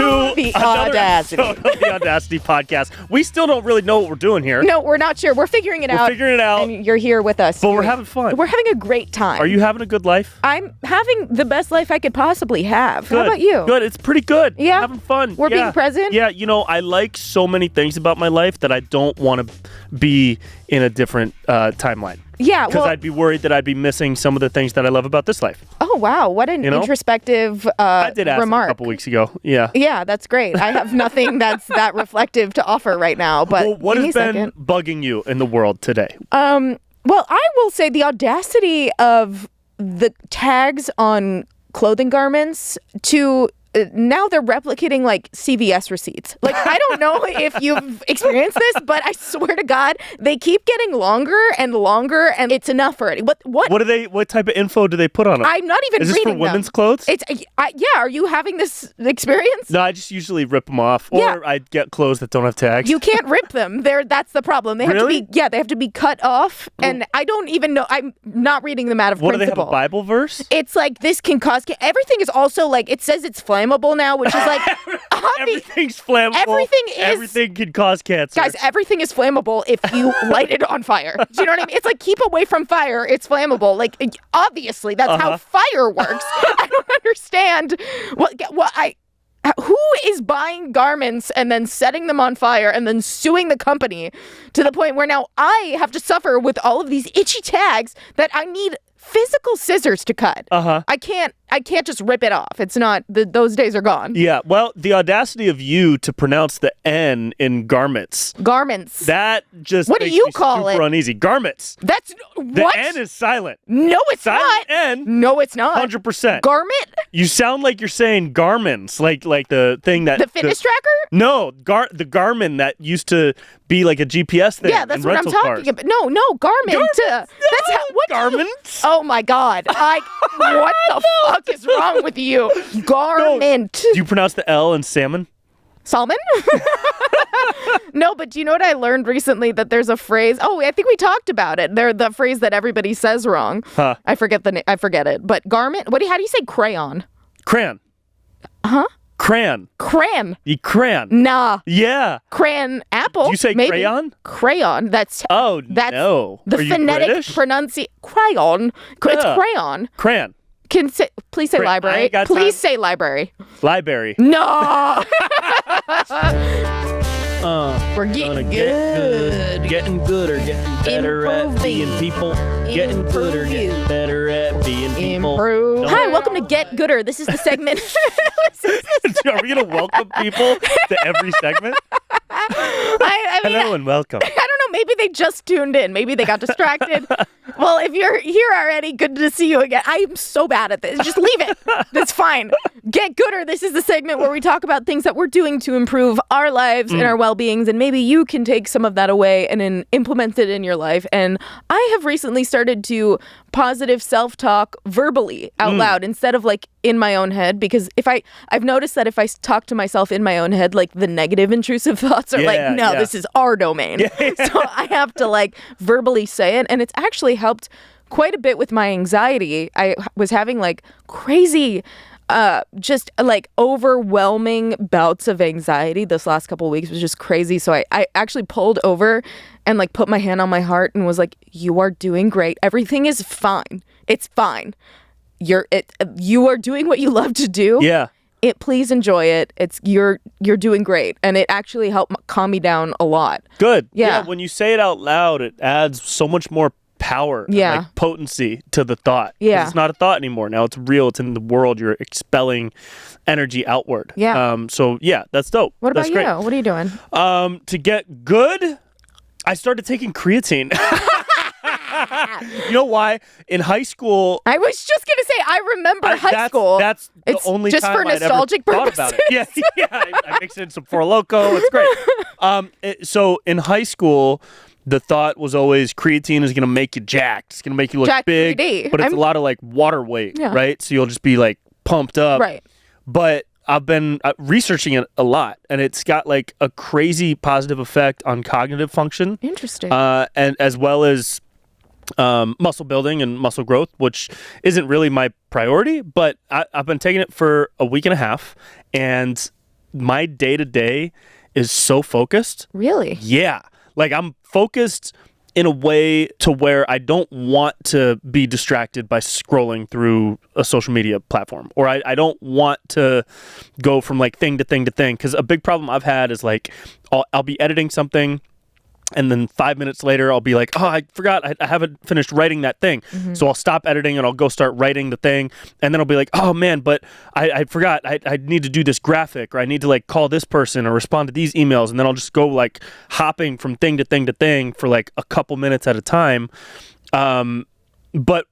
to The another Audacity. episode of the Audacity podcast. We still don't really know what we're doing here. No, we're not sure. We're figuring it out. We're figuring it out. And you're here with us. But we're having fun. We're having a great time. Are you having a good life? I'm having the best life I could possibly have. Good. How about you? Good. It's pretty good. Yeah? Having fun. We're being present? Yeah, you know, I like so many things about my life that I don't want to be in a different timeline. Yeah, Because well, I'd be worried that I'd be missing some of the things that I love about this life. oh wow, what an introspective I did ask remark. a couple weeks ago. Yeah. Yeah, that's great. I have nothing that's that reflective to offer right now. But Well, what give me has a been second. bugging you in the world today? Well, I will say the audacity of the tags on clothing garments to now they're replicating like CVS receipts. Like, I don't know if you've experienced this, but I swear to God, they keep getting longer and longer, and it's enough already. What do they? What type of info do they put on them? I'm not even Is this reading for women's them. clothes? It's yeah. Are you having this experience? No, I just usually rip them off, or Yeah. I get clothes that don't have tags. You can't rip them. That's the problem. They have Really? to be they have to be cut off, and I don't even know. I'm not reading them out of What do they principle. have, a Bible verse? It's like this can cause everything is also like it says it's flammable now, which is like Everything's flammable. Everything can cause cancer. guys, everything is flammable if you light it on fire. Do you know what I mean? It's like keep away from fire. It's flammable. Like obviously that's how fire works. I don't understand who is buying garments and then setting them on fire and then suing the company to the point where now I have to suffer with all of these itchy tags that I need physical scissors to cut. I can't just rip it off. It's not those days are gone. Yeah, well, the audacity of you to pronounce the N in garments. Garments. That just What do makes you me call super it? uneasy. Garments. That's The what? N is silent. No, it's Silent not. N. No, it's not. 100%. Garment? You sound like you're saying Garmin's, like the thing that The fitness tracker? No, the Garmin that used to be like a GPS thing. Yeah, that's in what I'm rental talking cars. about. No, garment. That's how. What do you- Garments? Oh my God! What the fuck is wrong with you? Garment. Do you pronounce the L in salmon? Salmon? No, but do you know what I learned recently? That there's a phrase. Oh, I think we talked about it. They're the phrase that everybody says wrong. Huh. I forget I forget it. But garment. How do you say crayon? Crayon. Huh? Crayon. Crayon. Crayon. Nah. Yeah. Crayon. Apple. Do you say maybe. crayon? Crayon. That's Oh, that's no. the Are you phonetic British? pronunciation. Crayon. It's Yeah. crayon. Crayon. Please say I library. ain't got Please time. say library. Library. No. We're Gonna getting get good. Getting good or getting better at being people. Getting good or getting better at being people. Improve. Don't- Hi, welcome to Get Gooder. This is the segment. Are we going to welcome people to every segment? I mean, Hello and welcome. I don't know. Maybe they just tuned in. Maybe they got distracted. Well, if you're here already, good to see you again. I'm so bad at this. Just leave it. That's fine. Get Gooder. This is the segment where we talk about things that we're doing to improve our lives and our well-beings, and maybe you can take some of that away and implement it in your life. And I have recently started to positive self-talk verbally out loud instead of like in my own head, because I've noticed that if I talk to myself in my own head, like the negative intrusive thoughts are like, no, this is our domain. So I have to like verbally say it, and it's actually helped quite a bit with my anxiety. I was having like crazy just like overwhelming bouts of anxiety this last couple of weeks. It was just crazy. So I actually pulled over and like put my hand on my heart and was like, you are doing great. Everything is fine. It's fine. You are doing what you love to do. Yeah. Please enjoy it. You're doing great. And it actually helped calm me down a lot. Good. Yeah. When you say it out loud, it adds so much more power and like potency to the thought. 'Cause Yeah. it's not a thought anymore. Now it's real. It's in the world. You're expelling energy outward. Yeah. So yeah, that's dope. What about That's great. you? What are you doing? To get good, I started taking creatine. You know why? In high school, I was just going to say, I remember high that's, school. That's the It's only just time for I'd ever nostalgic thought about it. Yeah. I mix in some Four Loko. It's great. So in high school, the thought was always creatine is going to make you jacked. It's going to make you look Jacked big. 3D. But it's a lot of like water weight, Yeah. right? So you'll just be like pumped up. Right. But I've been researching it a lot, and it's got like a crazy positive effect on cognitive function. Interesting. And as well as muscle building and muscle growth, which isn't really my priority, but I've been taking it for a week and a half, and my day-to-day is so focused. Really? Yeah. Like I'm focused in a way to where I don't want to be distracted by scrolling through a social media platform, or I don't want to go from like thing to thing to thing. Because a big problem I've had is like I'll be editing something, and then 5 minutes later I'll be like, oh, I forgot I haven't finished writing that thing. So I'll stop editing and I'll go start writing the thing, and then I'll be like, oh man, but I forgot I need to do this graphic, or I need to like call this person or respond to these emails, and then I'll just go like hopping from thing to thing to thing for like a couple minutes at a time. But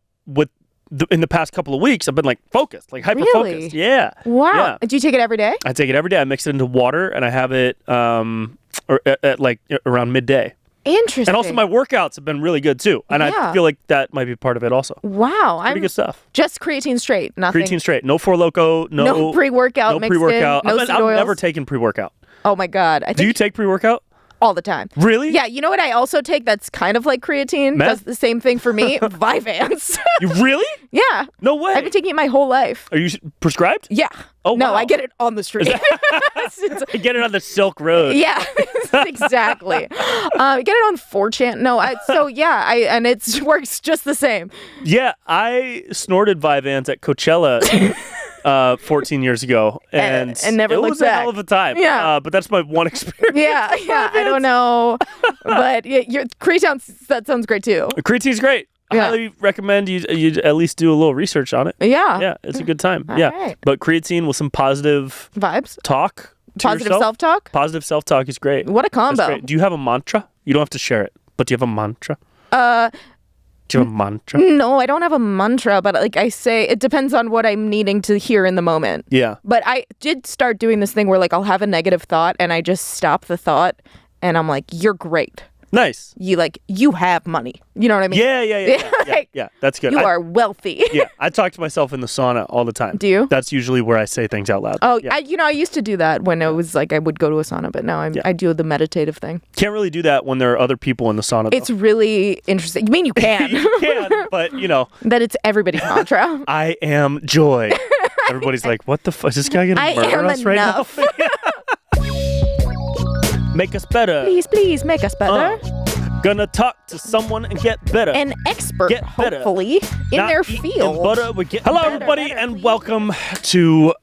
in the past couple of weeks, I've been like focused, like hyper focused. Really? Yeah. Wow. Yeah. Do you take it every day? I take it every day. I mix it into water, and I have it at like around midday. Interesting. And also my workouts have been really good too. And I feel like that might be part of it also. Wow. Pretty good stuff. Just creatine straight. Nothing. Creatine straight. No Four Loko. No pre-workout No mixed pre-workout. in. No seed oils. I've never taken pre-workout. Oh my God. Do you take pre-workout? All the time. Really? Yeah. You know what I also take that's kind of like creatine? Meth? Does the same thing for me? Vyvanse. You really? Yeah. No way. I've been taking it my whole life. Are you prescribed? Yeah. Oh, no, wow. I get it on the street. I get it on the Silk Road. Yeah, exactly. Get it on 4chan. No, and it works just the same. Yeah, I snorted Vyvanse at Coachella 14 years ago, and never it looked was back. a hell of a time. Yeah. But that's my one experience. Yeah, I don't know, but your creatine, that sounds great too. Creatine's great. I highly recommend you at least do a little research on it. Yeah. Yeah, it's a good time. All yeah. right. But creatine with some positive Vibes. talk to Positive yourself. self-talk. Positive self-talk is great. What a combo. That's great. Do you have a mantra? You don't have to share it, but do you have a mantra? Do you have a mantra? No, I don't have a mantra, but like I say, it depends on what I'm needing to hear in the moment. Yeah. But I did start doing this thing where like I'll have a negative thought and I just stop the thought and I'm like, you're great. Nice. You have money. You know what I mean? Yeah. That's good. You are wealthy. Yeah, I talk to myself in the sauna all the time. Do you? That's usually where I say things out loud. Oh, yeah. I used to do that when it was like I would go to a sauna, but now I do the meditative thing. Can't really do that when there are other people in the sauna, though. It's really interesting. You mean you can? You can, but That it's everybody's mantra. I am joy. Everybody's like, what the fuck? Is this guy going to murder us enough. right now? Make us better. Please make us better. Gonna talk to someone and get better. An expert, Get better. hopefully, in Not their eating field. Butter, Hello, everybody, and welcome to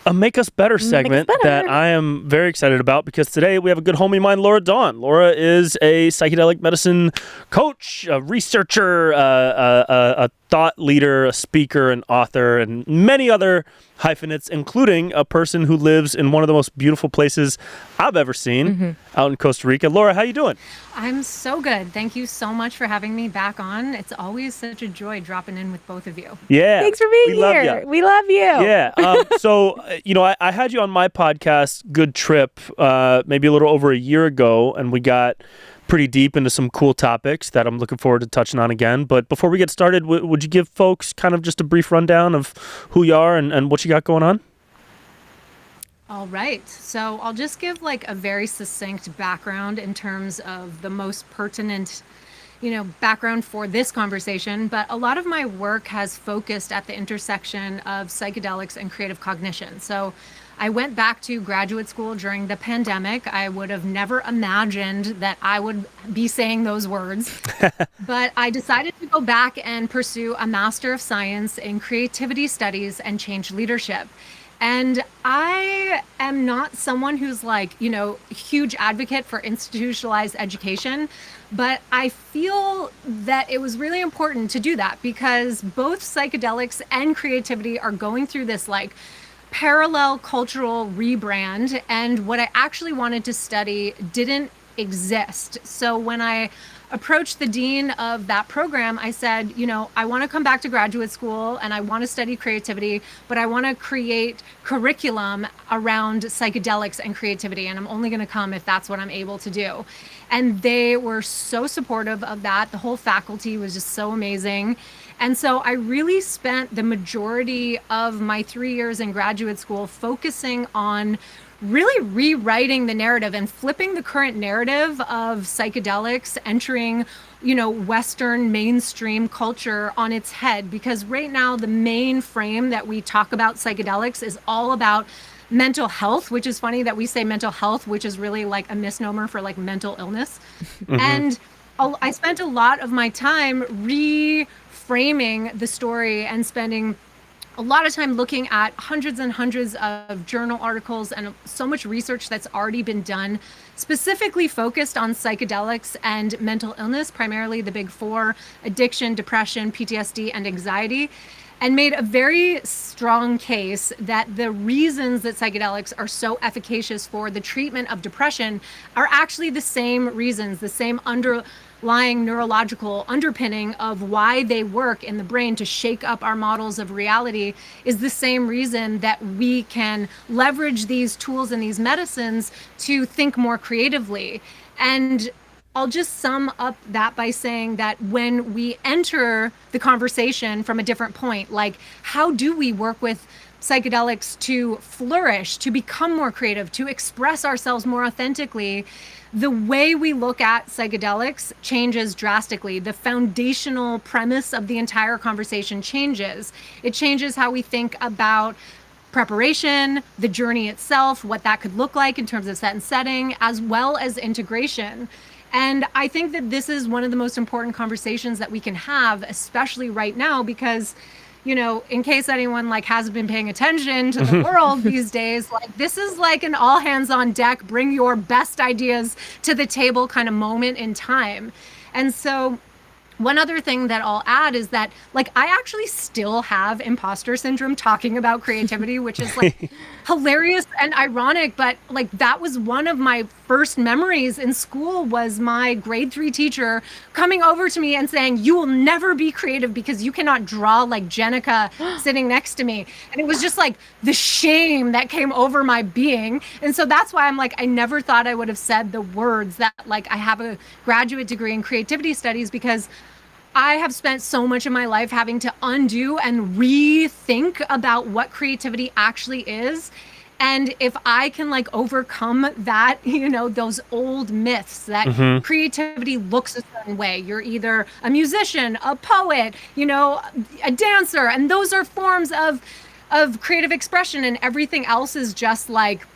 a Make Us Better segment that I am very excited about, because today we have a good homie of mine, Laura Dawn. Laura is a psychedelic medicine coach, a researcher, a thought leader, a speaker, an author, and many other hyphenates, including a person who lives in one of the most beautiful places I've ever seen out in Costa Rica. Laura, how you doing? I'm so good. Thank you so much for having me back on. It's always such a joy dropping in with both of you. Yeah. Thanks for being here. Love ya. We love you. Yeah. So, I had you on my podcast, Good Trip, maybe a little over a year ago, and we got pretty deep into some cool topics that I'm looking forward to touching on again. But before we get started, would you give folks kind of just a brief rundown of who you are and what you got going on? All right. So I'll just give like a very succinct background in terms of the most pertinent, background for this conversation. But a lot of my work has focused at the intersection of psychedelics and creative cognition. So I went back to graduate school during the pandemic. I would have never imagined that I would be saying those words, but I decided to go back and pursue a Master of Science in Creativity Studies and Change Leadership. And I am not someone who's like, huge advocate for institutionalized education, but I feel that it was really important to do that because both psychedelics and creativity are going through this like parallel cultural rebrand, and what I actually wanted to study didn't exist. So when I approached the dean of that program, I said, I want to come back to graduate school and I want to study creativity, but I want to create curriculum around psychedelics and creativity, and I'm only going to come if that's what I'm able to do. And they were so supportive of that. The whole faculty was just so amazing. And so I really spent the majority of my 3 years in graduate school focusing on really rewriting the narrative and flipping the current narrative of psychedelics entering, Western mainstream culture on its head. Because right now, the main frame that we talk about psychedelics is all about mental health, which is funny that we say mental health, which is really like a misnomer for like mental illness. And I spent a lot of my time reframing the story and spending a lot of time looking at hundreds and hundreds of journal articles and so much research that's already been done, specifically focused on psychedelics and mental illness, primarily the big four: addiction, depression, PTSD, and anxiety, and made a very strong case that the reasons that psychedelics are so efficacious for the treatment of depression are actually the same reasons, the same underlying neurological underpinning of why they work in the brain to shake up our models of reality is the same reason that we can leverage these tools and these medicines to think more creatively. And I'll just sum up that by saying that when we enter the conversation from a different point, like how do we work with psychedelics to flourish, to become more creative, to express ourselves more authentically, the way we look at psychedelics changes drastically. The foundational premise of the entire conversation changes. It changes how we think about preparation, the journey itself, what that could look like in terms of set and setting, as well as integration. And I think that this is one of the most important conversations that we can have, especially right now, because, you know, in case anyone like hasn't been paying attention to the world these days, like this is like an all hands on deck, bring your best ideas to the table kind of moment in time. And so one other thing that I'll add is that, like, I actually still have imposter syndrome talking about creativity, which is like hilarious and ironic. But like, that was one of my first memories in school, was my grade 3 teacher coming over to me and saying, "You will never be creative because you cannot draw like Jenica sitting next to me." And it was just like the shame that came over my being. And so that's why I'm like, I never thought I would have said the words that like I have a graduate degree in creativity studies, because I have spent so much of my life having to undo and rethink about what creativity actually is. And if I can like overcome that, you know, those old myths that creativity looks a certain way. You're either a musician, a poet, you know, a dancer, and those are forms of creative expression, and everything else is just like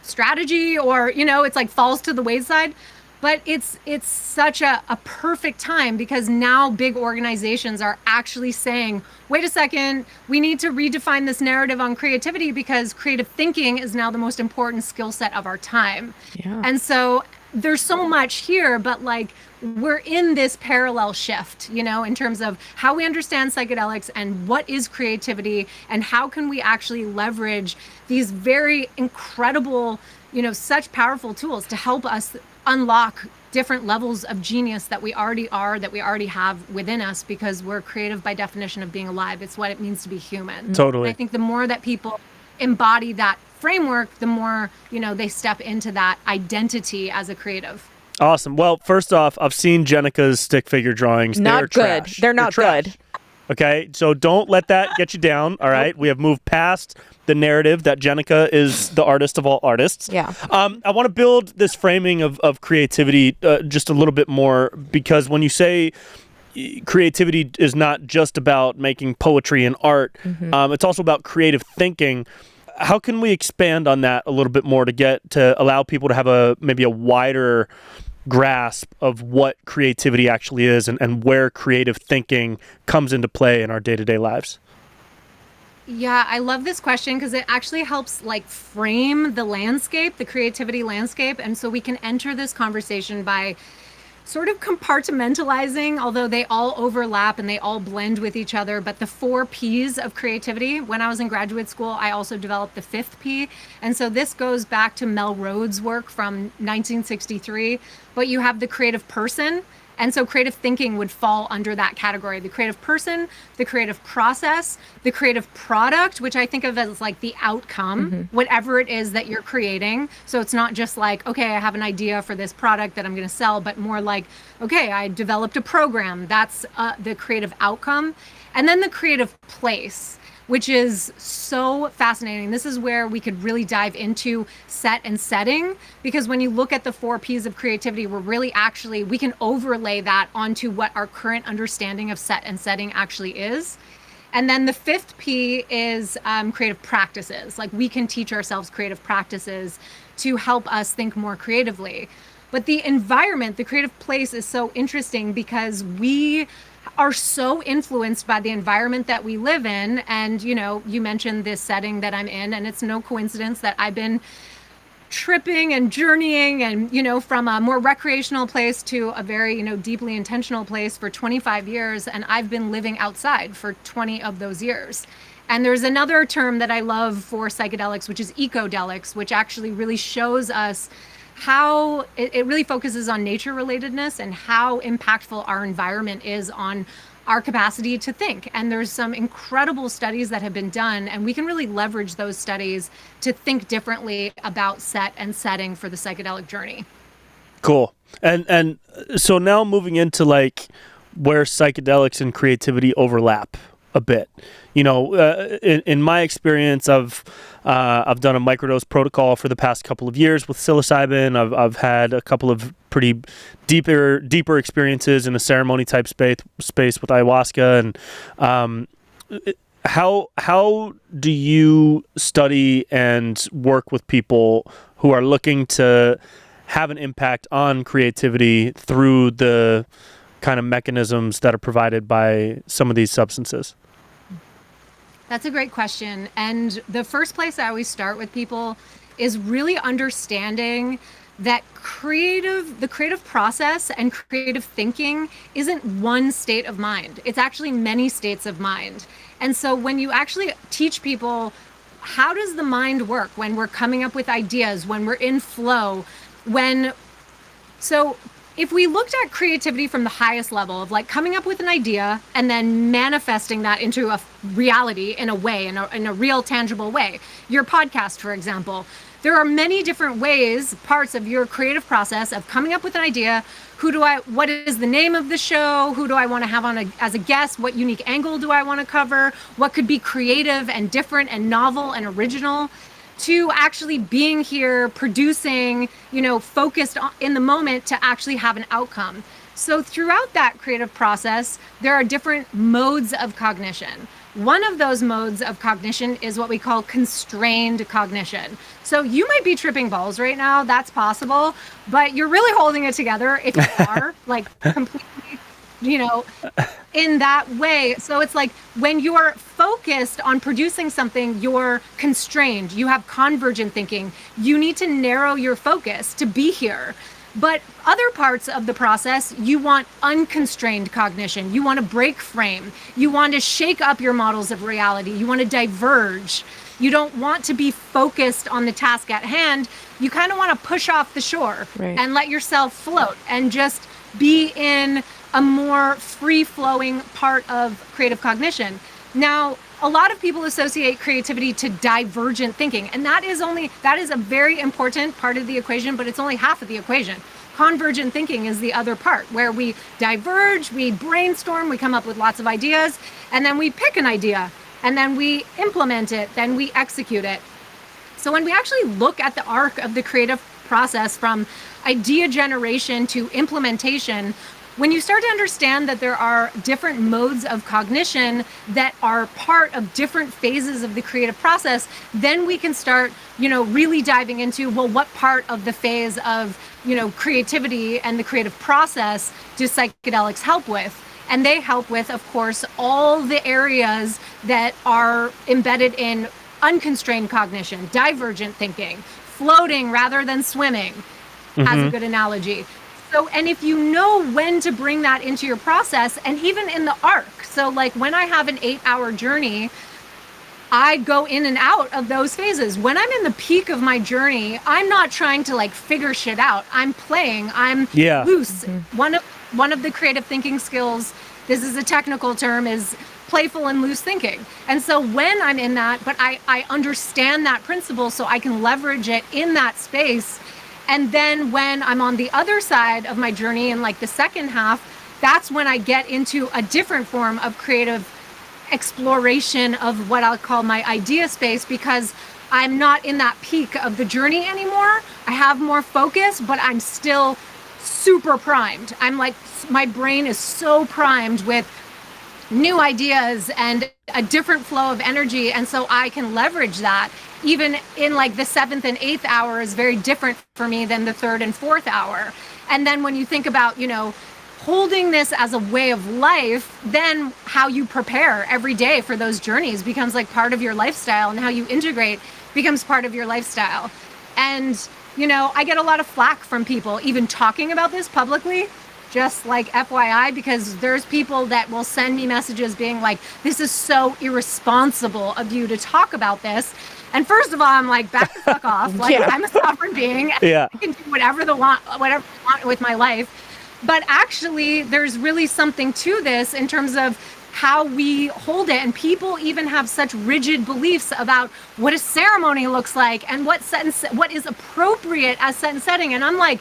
strategy, or, you know, it's like falls to the wayside. But it's such a perfect time, because now big organizations are actually saying, wait a second, we need to redefine this narrative on creativity, because creative thinking is now the most important skill set of our time. Yeah. And so there's so much here, but like we're in this parallel shift, you know, in terms of how we understand psychedelics and what is creativity, and how can we actually leverage these very incredible, you know, such powerful tools to help us unlock different levels of genius that we already are, that we already have within us, because we're creative by definition of being alive. It's what it means to be human. Totally. And I think the more that people embody that framework, the more, you know, they step into that identity as a creative. Awesome. Well, first off, I've seen Jenica's stick figure drawings. Not good. They're not good. Okay, so don't let that get you down, all right? We have moved past the narrative that Jenica is the artist of all artists. Yeah. I want to build this framing of creativity just a little bit more, because when you say creativity is not just about making poetry and art, it's also about creative thinking. How can we expand on that a little bit more to allow people to have maybe a wider grasp of what creativity actually is, and where creative thinking comes into play in our day-to-day lives? Yeah, I love this question, because it actually helps like frame the landscape, the creativity landscape. And so we can enter this conversation by sort of compartmentalizing, although they all overlap and they all blend with each other. But the 4 Ps of creativity, when I was in graduate school, I also developed the 5th P. And so this goes back to Mel Rhodes' work from 1963. But you have the creative person. And so creative thinking would fall under that category. The creative person, the creative process, the creative product, which I think of as like the outcome, whatever it is that you're creating. So it's not just like, okay, I have an idea for this product that I'm going to sell, but more like, okay, I developed a program. That's the creative outcome. And then the creative place, which is so fascinating. This is where we could really dive into set and setting, because when you look at the 4 Ps of creativity, we can overlay that onto what our current understanding of set and setting actually is. And then the fifth P is creative practices. Like we can teach ourselves creative practices to help us think more creatively. But the environment, the creative place is so interesting because we are so influenced by the environment that we live in. And, you know, you mentioned this setting that I'm in, and it's no coincidence that I've been tripping and journeying and, you know, from a more recreational place to a very, you know, deeply intentional place for 25 years. And I've been living outside for 20 of those years. And there's another term that I love for psychedelics, which is ecodelics, which actually really shows us how it really focuses on nature relatedness and how impactful our environment is on our capacity to think. And there's some incredible studies that have been done, and we can really leverage those studies to think differently about set and setting for the psychedelic journey. Cool. And so now moving into like where psychedelics and creativity overlap a bit. You know, in my experience, I've done a microdose protocol for the past couple of years with psilocybin. I've had a couple of pretty deeper experiences in a ceremony type space with ayahuasca. And how do you study and work with people who are looking to have an impact on creativity through the kind of mechanisms that are provided by some of these substances? That's a great question. And the first place I always start with people is really understanding that the creative process and creative thinking isn't one state of mind. It's actually many states of mind. And so when you actually teach people how does the mind work when we're coming up with ideas, when we're in flow, if we looked at creativity from the highest level of like coming up with an idea and then manifesting that into a reality in a way, in a real tangible way, your podcast, for example, there are many different ways, parts of your creative process of coming up with an idea. What is the name of the show? Who do I want to have on as a guest? What unique angle do I want to cover? What could be creative and different and novel and original? To actually being here, producing, you know, focused in the moment to actually have an outcome. So throughout that creative process, there are different modes of cognition. One of those modes of cognition is what we call constrained cognition. So you might be tripping balls right now, that's possible, but you're really holding it together if you are like completely, you know, in that way. So it's like when you're focused on producing something, you're constrained, you have convergent thinking, you need to narrow your focus to be here. But other parts of the process, you want unconstrained cognition, you want to break frame, you want to shake up your models of reality, you want to diverge. You don't want to be focused on the task at hand. You kind of want to push off the shore and let yourself float and just be in a more free-flowing part of creative cognition. Now, a lot of people associate creativity to divergent thinking, and that is a very important part of the equation, but it's only half of the equation. Convergent thinking is the other part, where we diverge, we brainstorm, we come up with lots of ideas, and then we pick an idea, and then we implement it, then we execute it. So when we actually look at the arc of the creative process from idea generation to implementation, when you start to understand that there are different modes of cognition that are part of different phases of the creative process, then we can start, you know, really diving into, well, what part of the phase of, you know, creativity and the creative process do psychedelics help with? And they help with, of course, all the areas that are embedded in unconstrained cognition, divergent thinking, floating rather than swimming, as a good analogy. So, and if you know when to bring that into your process, and even in the arc, so like when I have an 8-hour journey, I go in and out of those phases. When I'm in the peak of my journey, I'm not trying to like figure shit out. I'm playing, I'm loose. One of the creative thinking skills, this is a technical term, is playful and loose thinking. And so when I'm in that, but I understand that principle so I can leverage it in that space. And then when I'm on the other side of my journey in like the second half, that's when I get into a different form of creative exploration of what I'll call my idea space, because I'm not in that peak of the journey anymore. I have more focus, but I'm still super primed. I'm like, my brain is so primed with new ideas and a different flow of energy. And so I can leverage that even in like the 7th and 8th hour is very different for me than the 3rd and 4th hour. And then when you think about, holding this as a way of life, then how you prepare every day for those journeys becomes like part of your lifestyle, and how you integrate becomes part of your lifestyle. And, I get a lot of flack from people even talking about this publicly, just like FYI, because there's people that will send me messages being like, this is so irresponsible of you to talk about this. And first of all, I'm like, back the fuck off. Like, I'm a sovereign being. Yeah. I can do whatever I want with my life. But actually, there's really something to this in terms of how we hold it. And people even have such rigid beliefs about what a ceremony looks like and what is appropriate as set and setting. And I'm like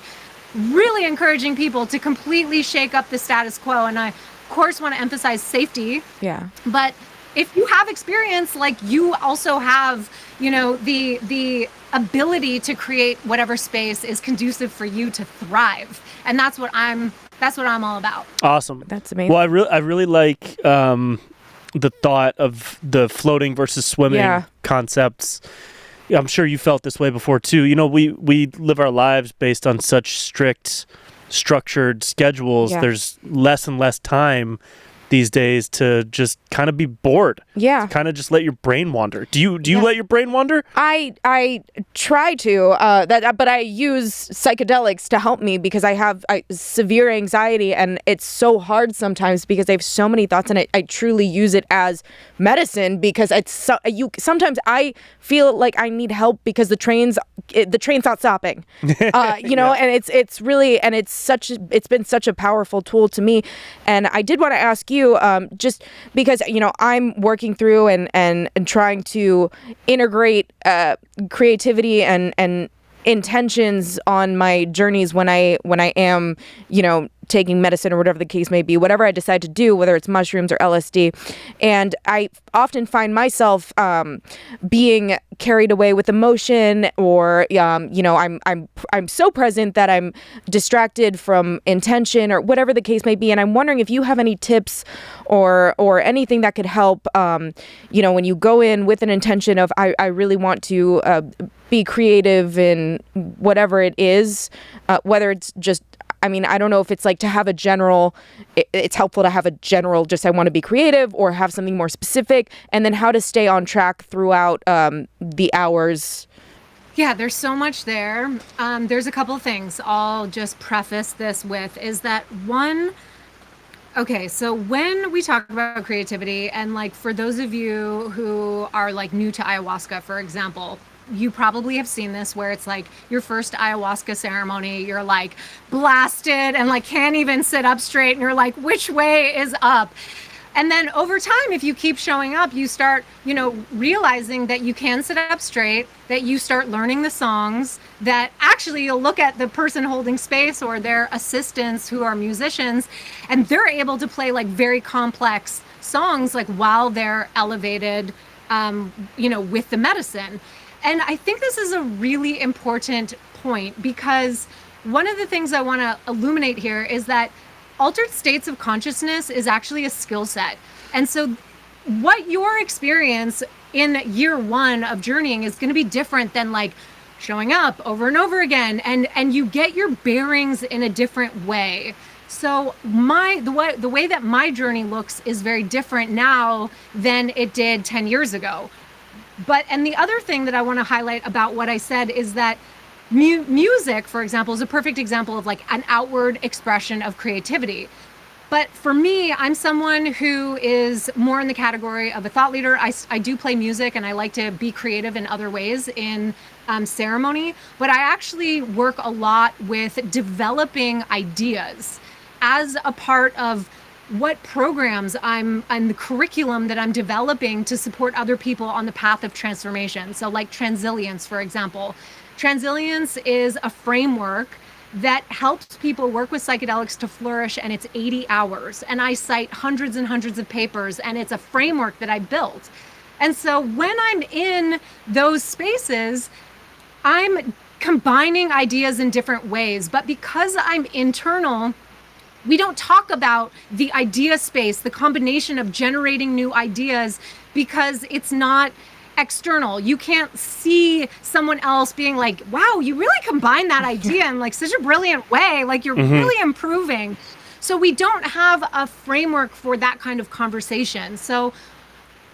really encouraging people to completely shake up the status quo. And I, of course, want to emphasize safety. Yeah. But if you have experience, like you also have, the ability to create whatever space is conducive for you to thrive. And that's what I'm all about. Awesome. That's amazing. Well, I really like the thought of the floating versus swimming concepts. I'm sure you felt this way before too. We live our lives based on such strict, structured schedules. Yeah. There's less and less time these days to just kind of be bored. Yeah. Kind of just let your brain wander. Do you let your brain wander? I try to, but I use psychedelics to help me because I have severe anxiety, and it's so hard sometimes because I have so many thoughts, and I truly use it as medicine because sometimes I feel like I need help because the train's not stopping. And it's really, and it's been such a powerful tool to me. And I did want to ask you, just because I'm working through and trying to integrate creativity and intentions on my journeys when I am taking medicine or whatever the case may be, whatever I decide to do, whether it's mushrooms or LSD. And I often find myself being carried away with emotion, or I'm so present that I'm distracted from intention or whatever the case may be. And I'm wondering if you have any tips or anything that could help, when you go in with an intention of I really want to be creative in whatever it is, whether it's just, I don't know if it's like to have a general, it's helpful to have a general, just I want to be creative, or have something more specific, and then how to stay on track throughout the hours. Yeah, there's so much there. There's a couple things I'll just preface this with, is that one, okay, so when we talk about creativity, and like for those of you who are like new to ayahuasca, for example, you probably have seen this where it's like your first ayahuasca ceremony, you're like blasted and like can't even sit up straight, and you're like, which way is up? And then over time, if you keep showing up, you start, realizing that you can sit up straight, that you start learning the songs, that actually you'll look at the person holding space or their assistants who are musicians, and they're able to play like very complex songs, like while they're elevated, with the medicine. And I think this is a really important point, because one of the things I want to illuminate here is that altered states of consciousness is actually a skill set. And so what your experience in year one of journeying is going to be different than like showing up over and over again. And you get your bearings in a different way. So the way that my journey looks is very different now than it did 10 years ago. And the other thing that I want to highlight about what I said is that music, for example, is a perfect example of like an outward expression of creativity. But for me, I'm someone who is more in the category of a thought leader. I do play music, and I like to be creative in other ways in ceremony. But I actually work a lot with developing ideas as a part of what programs and the curriculum that I'm developing to support other people on the path of transformation. So like Transilience, for example. Transilience is a framework that helps people work with psychedelics to flourish, and it's 80 hours. And I cite hundreds and hundreds of papers, and it's a framework that I built. And so when I'm in those spaces, I'm combining ideas in different ways. But because I'm internal, We don't talk about the idea space, the combination of generating new ideas, because it's not external. You can't see someone else being like, wow, you really combined that idea in like such a brilliant way. Like you're really improving. So we don't have a framework for that kind of conversation. So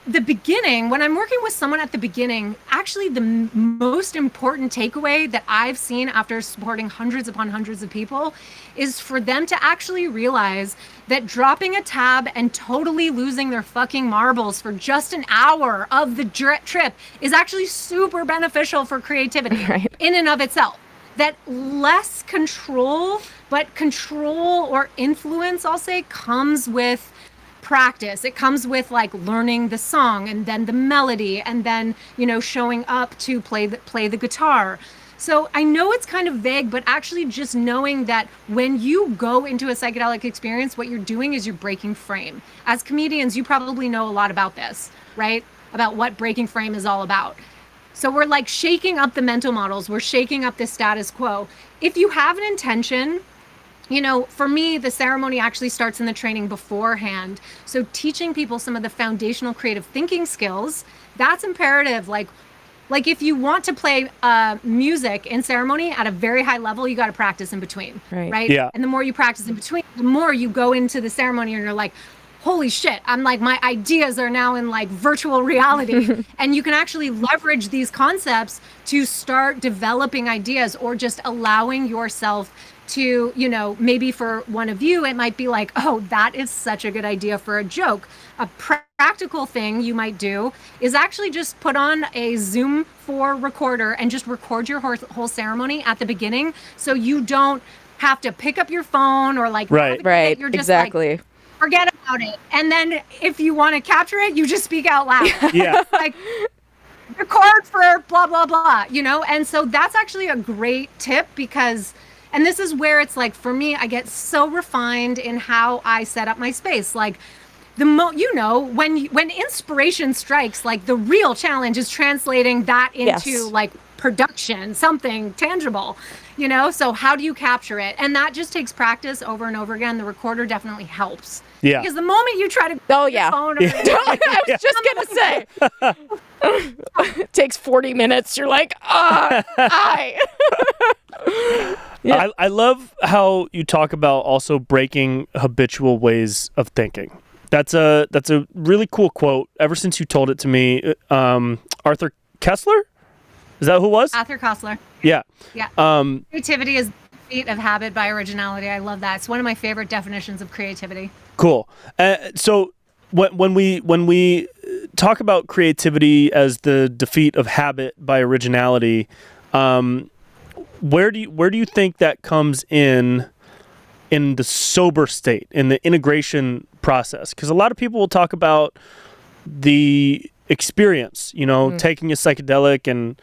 the beginning, when I'm working with someone at the beginning, actually the most important takeaway that I've seen after supporting hundreds upon hundreds of people is for them to actually realize that dropping a tab and totally losing their fucking marbles for just an hour of the trip is actually super beneficial for creativity in and of itself. That less control, but control or influence, I'll say, comes with practice. It comes with like learning the song and then the melody and then, you know, showing up to play the guitar. So I know it's kind of vague, but actually just knowing that when you go into a psychedelic experience, what you're doing is you're breaking frame. As comedians, you probably know a lot about this, right? About what breaking frame is all about. So we're like shaking up the mental models. We're shaking up the status quo. If you have an intention, you know, for me, the ceremony actually starts in the training beforehand. So teaching people some of the foundational creative thinking skills, that's imperative. Like if you want to play music in ceremony at a very high level, you got to practice in between, right? Yeah. And the more you practice in between, the more you go into the ceremony and you're like, holy shit, I'm like, my ideas are now in like virtual reality. And you can actually leverage these concepts to start developing ideas or just allowing yourself to, you know, maybe for one of you, it might be like, oh, that is such a good idea for a joke. A practical thing you might do is actually just put on a Zoom 4 recorder and just record your whole ceremony at the beginning. So you don't have to pick up your phone or like, right, you're just exactly. Like, forget about it. And then if you want to capture it, you just speak out loud. Yeah. Like, record for blah, blah, blah, you know? And so that's actually a great tip because, and this is where it's like, for me, I get so refined in how I set up my space. Like you know, when inspiration strikes, like the real challenge is translating that into like production, something tangible, you know? So how do you capture it? And that just takes practice over and over again. The recorder definitely helps. Yeah. Because the moment you try to phone or I was just gonna say it takes 40 minutes. You're like, I love how you talk about also breaking habitual ways of thinking. That's a really cool quote. Ever since you told it to me, Arthur Koestler? Is that who it was? Arthur Koestler. Yeah. Yeah. Creativity is the feat of habit by originality. I love that. It's one of my favorite definitions of creativity. Cool. So when we talk about creativity as the defeat of habit by originality, where do you think that comes in the sober state, in the integration process? Because a lot of people will talk about the experience, you know, taking a psychedelic and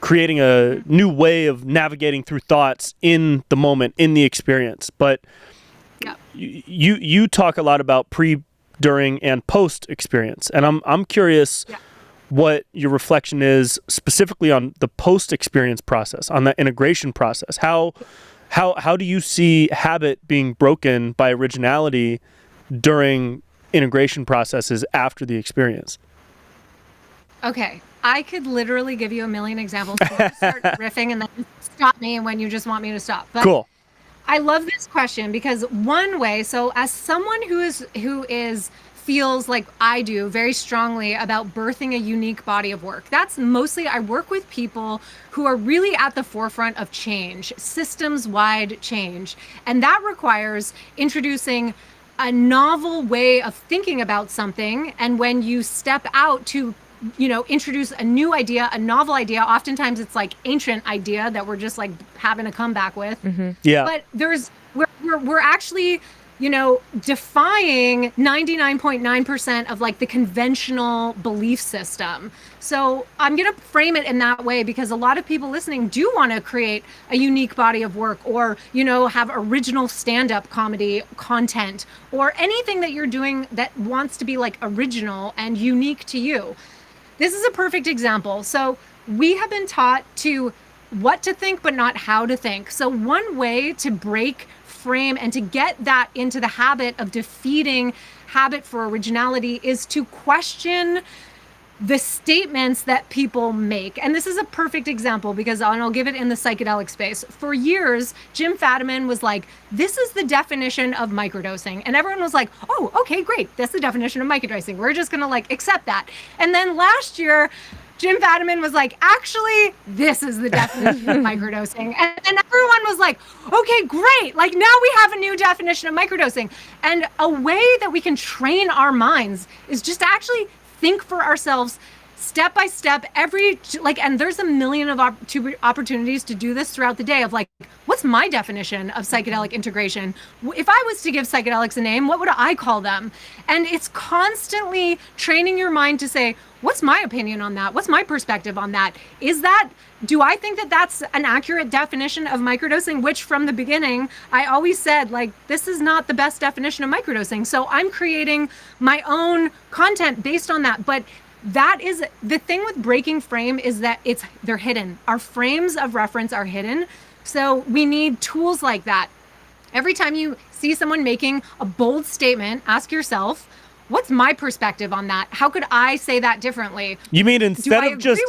creating a new way of navigating through thoughts in the moment, in the experience. But you talk a lot about pre, during, and post experience, and I'm curious what your reflection is specifically on the post experience process, on the integration process. How do you see habit being broken by originality during integration processes after the experience? Okay. I could literally give you a million examples. Start riffing and then stop me when you just want me to stop. But cool. I love this question because one way, so as someone who feels like I do very strongly about birthing a unique body of work. That's mostly, I work with people who are really at the forefront of change, systems-wide change. And that requires introducing a novel way of thinking about something. And when you step out to, you know, introduce a new idea, a novel idea, oftentimes it's like ancient idea that we're just like having a comeback with. Yeah. But we're actually, you know, defying 99.9% of like the conventional belief system. So I'm going to frame it in that way because a lot of people listening do want to create a unique body of work or, you know, have original stand-up comedy content or anything that you're doing that wants to be like original and unique to you. This is a perfect example. So we have been taught to what to think, but not how to think. So one way to break frame and to get that into the habit of defeating habit for originality is to question the statements that people make. And this is a perfect example because I'll give it in the psychedelic space. For years, Jim Fadiman was like, this is the definition of microdosing. And everyone was like, oh, okay, great. That's the definition of microdosing. We're just going to like accept that. And then last year, Jim Fadiman was like, actually, this is the definition of microdosing. And everyone was like, okay, great. Like now we have a new definition of microdosing. And a way that we can train our minds is just to actually think for ourselves step by step and there's a million of opportunities to do this throughout the day of like, what's my definition of psychedelic integration? If I was to give psychedelics a name, what would I call them? And it's constantly training your mind to say, what's my opinion on that? What's my perspective on that? Do I think that that's an accurate definition of microdosing? Which from the beginning, I always said, like, this is not the best definition of microdosing. So I'm creating my own content based on that. But that is the thing with breaking frame is that they're hidden. Our frames of reference are hidden. So we need tools like that. Every time you see someone making a bold statement, ask yourself, what's my perspective on that? How could I say that differently? You mean instead of just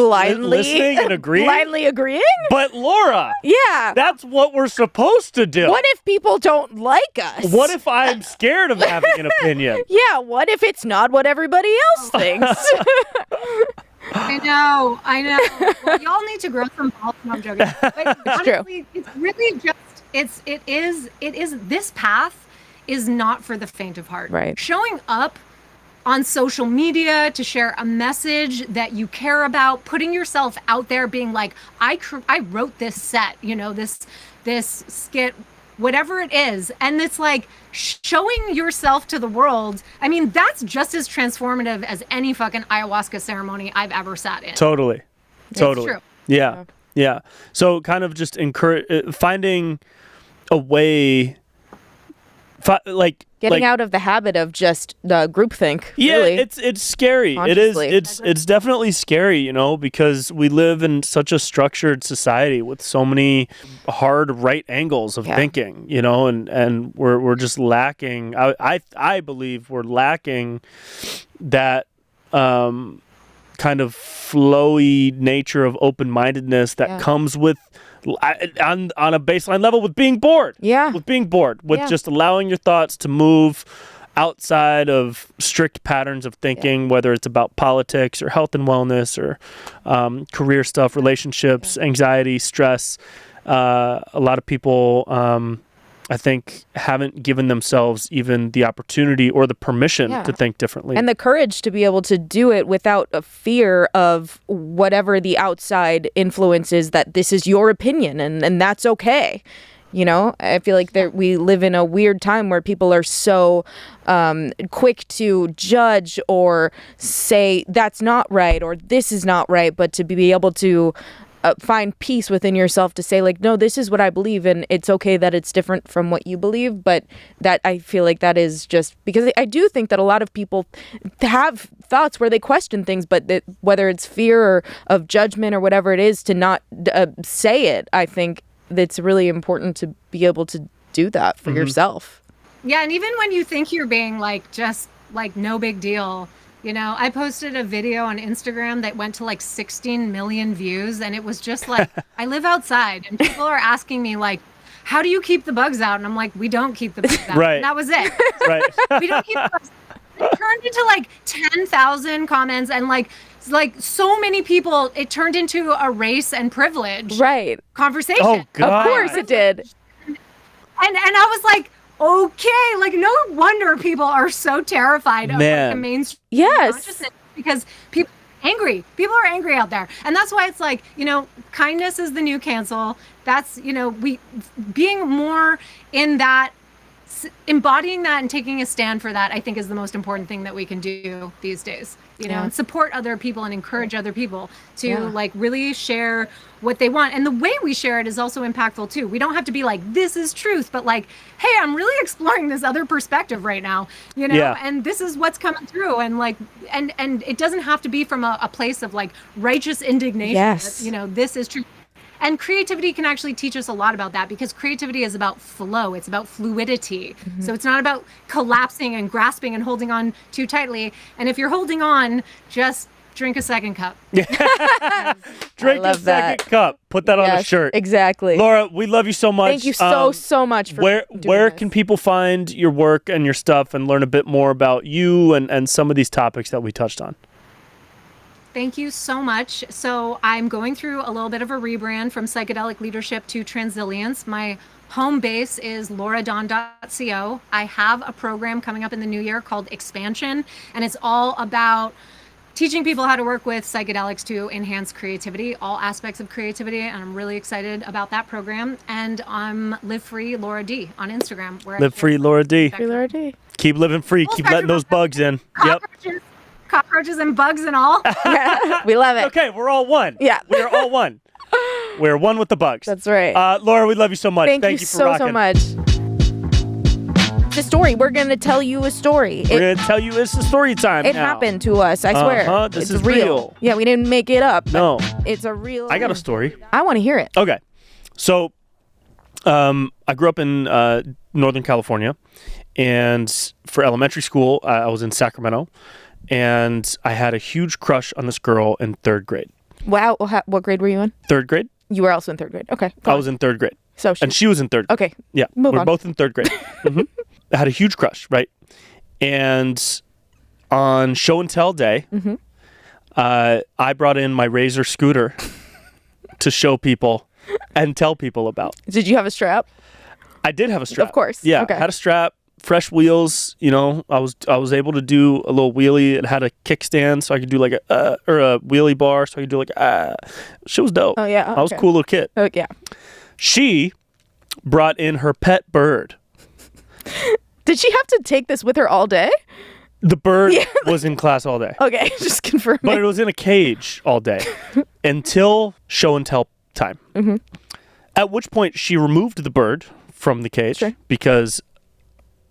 listening and agreeing? Blindly agreeing? But Laura, yeah, that's what we're supposed to do. What if people don't like us? What if I'm scared of having an opinion? Yeah, what if it's not what everybody else thinks? I know. Well, y'all need to grow some balls. No, I'm joking. But honestly, true. It's really just, it is this path is not for the faint of heart. Right. Showing up on social media to share a message that you care about, putting yourself out there, being like, I wrote this set, this skit, whatever it is. And it's like showing yourself to the world. I mean, that's just as transformative as any fucking ayahuasca ceremony I've ever sat in. Totally. It's true. Yeah. So kind of just finding a way, getting out of the habit of just groupthink. Yeah, really, it's scary. Consciously. It's definitely scary, because we live in such a structured society with so many hard right angles of thinking, and we're just lacking. I believe we're lacking that kind of flowy nature of open-mindedness that comes with on a baseline level with being bored. With just allowing your thoughts to move outside of strict patterns of thinking, whether it's about politics or health and wellness or career stuff, relationships, anxiety, stress. A lot of people, I think, haven't given themselves even the opportunity or the permission to think differently. And the courage to be able to do it without a fear of whatever the outside influence is, that this is your opinion and that's okay. I feel like we live in a weird time where people are so quick to judge or say that's not right or this is not right, but to be able to find peace within yourself to say, like, no, this is what I believe, and it's okay that it's different from what you believe. But that, I feel like that is just because I do think that a lot of people have thoughts where they question things, but whether it's fear or of judgment or whatever it is, to not say it, I think it's really important to be able to do that for yourself. Yeah, and even when you think you're being just no big deal, I posted a video on Instagram that went to 16 million views, and it was just I live outside, and people are asking me how do you keep the bugs out? And I'm like, we don't keep the bugs out. Right. And that was it. Right. We don't keep the bugs out. It turned into 10,000 comments, and so many people, it turned into a race and privilege conversation. Oh, God. Of course it did. And I was like, okay, no wonder people are so terrified of the mainstream consciousness, because people are angry out there. And that's why it's kindness is the new cancel. That's, we being more in that, embodying that and taking a stand for that, I think, is the most important thing that we can do these days, and support other people and encourage other people to really share what they want. And the way we share it is also impactful too. We don't have to be this is truth, but hey, I'm really exploring this other perspective right now, and this is what's coming through. And and it doesn't have to be from a place of righteous indignation. Yes. That, this is true. And creativity can actually teach us a lot about that, because creativity is about flow. It's about fluidity. So it's not about collapsing and grasping and holding on too tightly. And if you're holding on, just drink a second cup. Drink a second cup. Put that on a shirt. Exactly. Laura, we love you so much. Thank you so much for where doing where this. can people find your work and your stuff and learn a bit more about you and some of these topics that we touched on? Thank you so much. So I'm going through a little bit of a rebrand from psychedelic leadership to transilience. My home base is lauradon.co. I have a program coming up in the new year called Expansion, and it's all about teaching people how to work with psychedelics to enhance creativity, all aspects of creativity, and I'm really excited about that program. And I'm Live Free Laura D on Instagram. Where Live Free Laura D. Free Laura D. Keep living free. Keep letting those bugs in. Yep. Cockroaches and bugs and all. We love it. Okay, we're all one. Yeah. We're all one. We're one with the bugs. That's right. Laura, we love you so much. Thank you for so rocking. much. The story. We're going to tell you a story. We're going to tell you it's the story time It now. happened to us, I swear. This it's is real. real. Yeah, we didn't make it up. No. It's a real... I got a story. I want to hear it. Okay. So, I grew up in Northern California, and for elementary school, I was in Sacramento, and I had a huge crush on this girl in third grade. Wow. What grade were you in? Third grade? You were also in third grade. Okay. I was in third grade. So And she was in third grade. Okay. Yeah. Move we're on. both in third grade. I had a huge crush, right? And on show and tell day, I brought in my Razor scooter to show people and tell people about. Did you have a strap? I did have a strap. Of course. Yeah. Okay. Had a strap, fresh wheels. You know, I was able to do a little wheelie. It had a kickstand, so I could do like a wheelie bar, so I could do like She was dope. Oh, yeah. I was a Okay. cool little kid. Oh, yeah. She brought in her pet bird. Did she have to take this with her all day? The bird was in class all day. Okay, just confirming. But it was in a cage all day until show and tell time. At which point she removed the bird from the cage because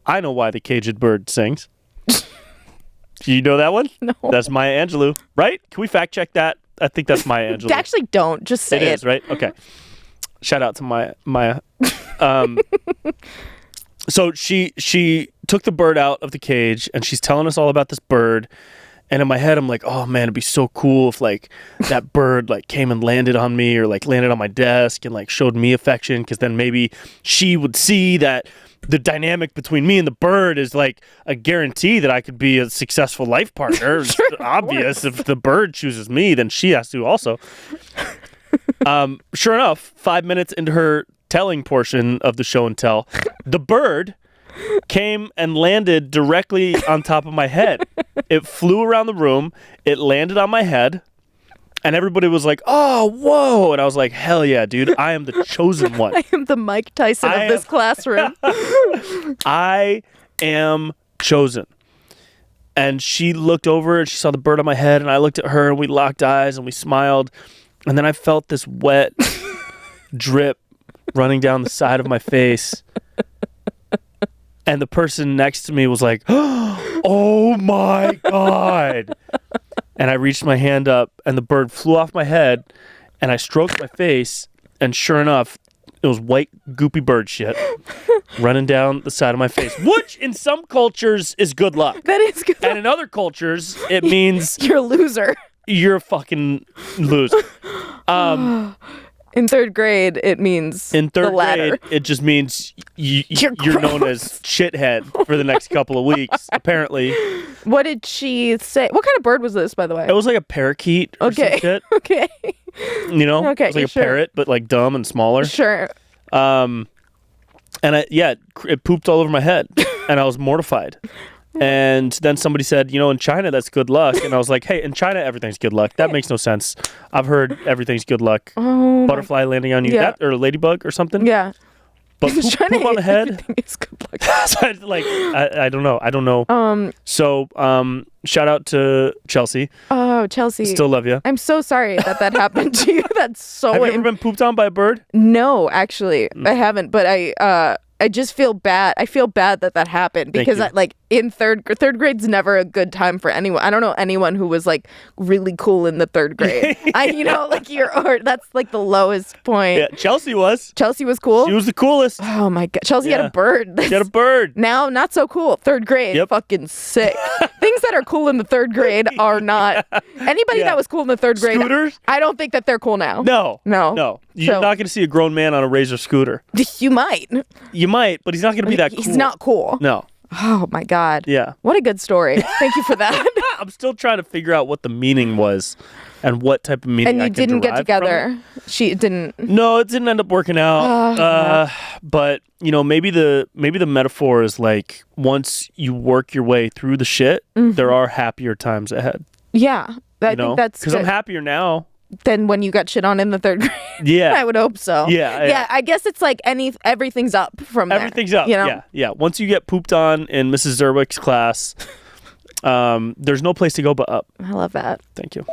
I know why the caged bird sings. Do you know that one? No. That's Maya Angelou, right? Can we fact check that? I think that's Maya Angelou. Actually, don't. Just say It is, right? Okay. Shout out to Maya. So she took the bird out of the cage and she's telling us all about this bird. And in my head, I'm like, oh man, it'd be so cool if like that bird like came and landed on me or like landed on my desk and like showed me affection, because then maybe she would see that the dynamic between me and the bird is like a guarantee that I could be a successful life partner. It's obvious if the bird chooses me, then she has to also. Sure enough, 5 minutes into her telling portion of the show and tell, the bird came and landed directly on top of my head. It flew around the room. It landed on my head. And everybody was like, oh, whoa. And I was like, hell yeah, dude. I am the chosen one. I am the Mike Tyson of this classroom. I am chosen. And she looked over and she saw the bird on my head. And I looked at her and we locked eyes and we smiled. And then I felt this wet drip running down the side of my face. And the person next to me was like, oh my God. And I reached my hand up and the bird flew off my head and I stroked my face. And sure enough, it was white, goopy bird shit running down the side of my face, which in some cultures is good luck. That is good. And in other cultures, it means You're a loser. you're a fucking loser. In third grade, it means In the third latter. grade, it just means You're you're known as shithead for the next couple of weeks, apparently. What did she say? What kind of bird was this, by the way? It was like a parakeet or some shit, Okay. you know? Okay, It was like a sure. parrot, but like dumb and smaller. Sure. And it pooped all over my head, and I was mortified. And then somebody said, in China, that's good luck. And I was like, hey, in China, everything's good luck. That makes no sense. I've heard everything's good luck. Oh, Butterfly landing on you, Yeah. or a ladybug or something. yeah. But poop on the head. Everything is good luck. So I don't know. So shout out to Chelsea. Oh, Chelsea. Still love you. I'm so sorry that happened to you. That's so. Have you ever been pooped on by a bird? No, actually, I haven't. But I just feel bad. I feel bad that happened because you. In third grade's never a good time for anyone. I don't know anyone who was like really cool in the third grade. That's like the lowest point. Yeah, Chelsea was. Chelsea was cool. She was the coolest. Oh my god, Chelsea had a bird. She had a bird. Now, not so cool. Third grade, fucking sick. Things that are cool in the third grade are not. Anybody that was cool in the third grade, Scooters? I don't think that they're cool now. No. You're So- not going to see a grown man on a Razor scooter. You might. You might, but he's not going to be that cool. He's not cool. No. Oh my god. Yeah. What a good story. Thank you for that. I'm still trying to figure out what the meaning was and what type of meaning And I you can didn't get derive together. She didn't. from it. No, it didn't end up working out. But maybe the metaphor is like once you work your way through the shit, there are happier times ahead. Yeah. I think that's because I'm happier now. than when you got shit on in the third grade. Yeah. I would hope so. Yeah. I guess it's like everything's up from there. Everything's up. You know? Yeah. Once you get pooped on in Mrs. Zerwick's class, there's no place to go but up. I love that. Thank you.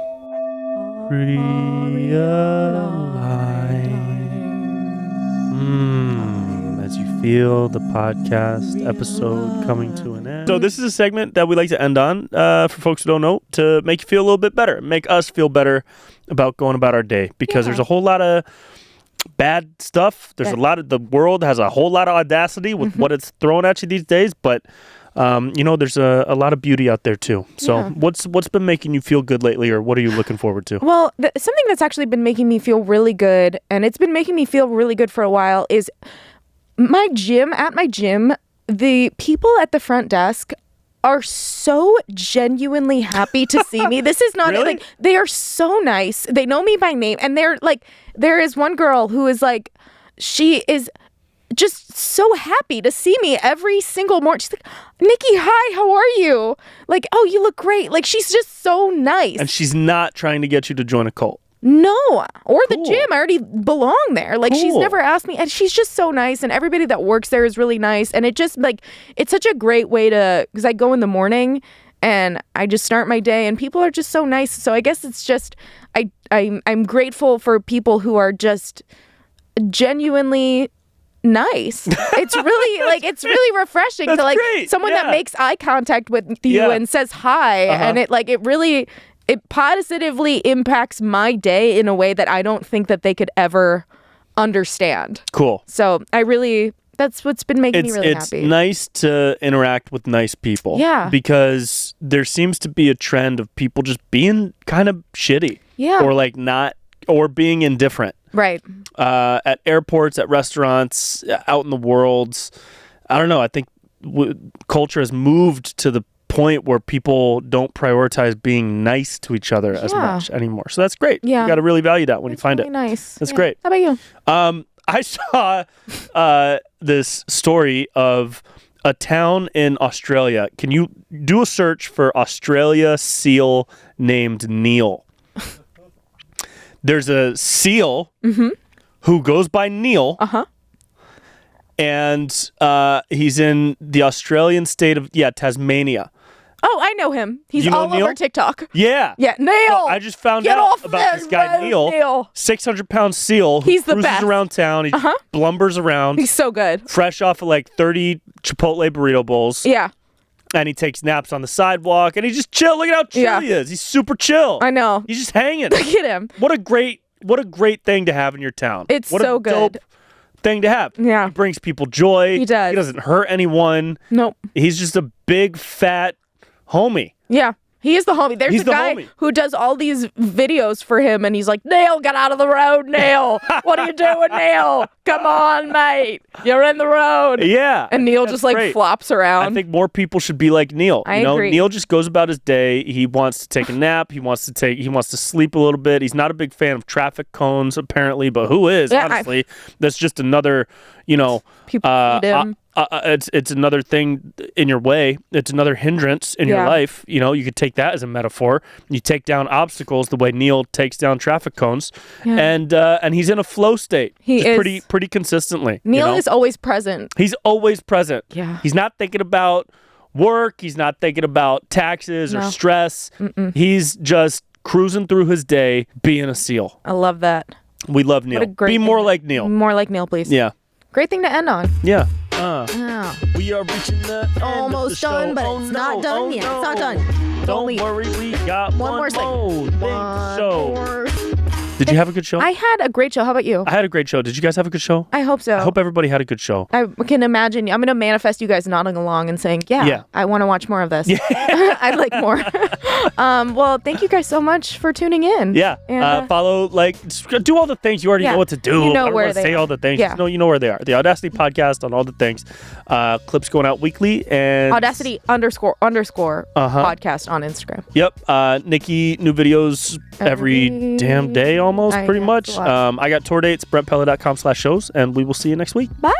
As you feel the podcast episode coming to an end. So this is a segment that we like to end on, for folks who don't know, to make you feel a little bit better, make us feel better about going about our day, because there's a whole lot of bad stuff. There's a lot of, the world has a whole lot of audacity with what it's throwing at you these days, but there's a lot of beauty out there too. So what's been making you feel good lately, or what are you looking forward to? Well, something that's actually been making me feel really good, and it's been making me feel really good for a while, is my gym. At my gym, the people at the front desk are so genuinely happy to see me. This is not Really? like, they are so nice. They know me by name, and they're like, there is one girl who is like, she is just so happy to see me every single morning. She's like, Nikki, hi, how are you? Like, oh, you look great. Like, she's just so nice. And she's not trying to get you to join a cult. No, or the Cool. gym. I already belong there. Like, she's Cool. never asked me, and she's just so nice, and everybody that works there is really nice, and it just, like, it's such a great way to, because I go in the morning and I just start my day, and people are just so nice. So I guess it's just, I'm grateful for people who are just genuinely nice. It's really like, it's really refreshing That's to like great. someone Yeah. that makes eye contact with you Yeah. and says hi, and it positively impacts my day in a way that I don't think that they could ever understand. Cool. So that's what's been making me really It's happy. nice to interact with nice people. Yeah. Because there seems to be a trend of people just being kind of shitty. Yeah. Or like not, or being indifferent. Right. At airports, at restaurants, out in the world. I don't know. I think culture has moved to the point where people don't prioritize being nice to each other as much anymore. So that's great. Yeah. You got to really value that when you find really it. Nice. That's Yeah. great. How about you? I saw this story of a town in Australia. Can you do a search for Australia seal named Neil? There's a seal who goes by Neil. And he's in the Australian state of Tasmania. Oh, I know him. He's You know all Neil? over TikTok. Yeah. Yeah, Neil. Well, I just found Get out off about this this guy, road, Neil. 600-pound seal who He's the cruises best. around town. He blumbers around. He's so good. Fresh off of like 30 Chipotle burrito bowls. Yeah, And he takes naps on the sidewalk. And he's just chill. Look at how chill he is. He's super chill. I know. He's just hanging. Look at him. What a great thing to have in your town. It's what so a dope good. thing to have. Yeah. He brings people joy. He does. He doesn't hurt anyone. Nope. He's just a big, fat homie. Yeah. He is the homie. There's He's a the guy homie. who does all these videos for him, and he's like, Neil, get out of the road, Neil. What are you doing, Neil? Come on, mate. You're in the road. Yeah. And Neil That's just like great. flops around. I think more people should be like Neil. I You know, agree. Neil just goes about his day. He wants to take a nap. He wants to sleep a little bit. He's not a big fan of traffic cones, apparently, but who is, Yeah, honestly? That's just another, People feed him. it's another thing in your way. It's another hindrance in your Yeah. life. You know, you could take that as a metaphor. You take down obstacles the way Neil takes down traffic cones, and he's in a flow state. He just is. pretty consistently. Neil you know? is always present. He's always present. Yeah. He's not thinking about work. He's not thinking about taxes or No. stress. He's just cruising through his day, being a seal. I love that. We love Neil. What a great Be thing more to- like Neil. More like Neil, please. Yeah. Great thing to end on. Yeah. Oh. We are reaching the end Almost of the show. done, but Oh, it's no, not done oh, yet. no. It's not done. Don't Only worry, we got one more segment. Big one show. more. Did you have a good show? I had a great show. How about you? I had a great show. Did you guys have a good show? I hope so. I hope everybody had a good show. I can imagine. I'm going to manifest you guys nodding along and saying, yeah. I want to watch more of this. I'd like more. Well, thank you guys so much for tuning in. Yeah. And, follow, do all the things. You already know what to do. You know I don't where want to they say are. all the things. Yeah. Just know you know where they are. The Audacity podcast on all the things. Clips going out weekly. And Audacity _ podcast on Instagram. Yep. Nikki, new videos every damn day almost, pretty much. I got tour dates, brentpella.com/shows, and we will see you next week. Bye.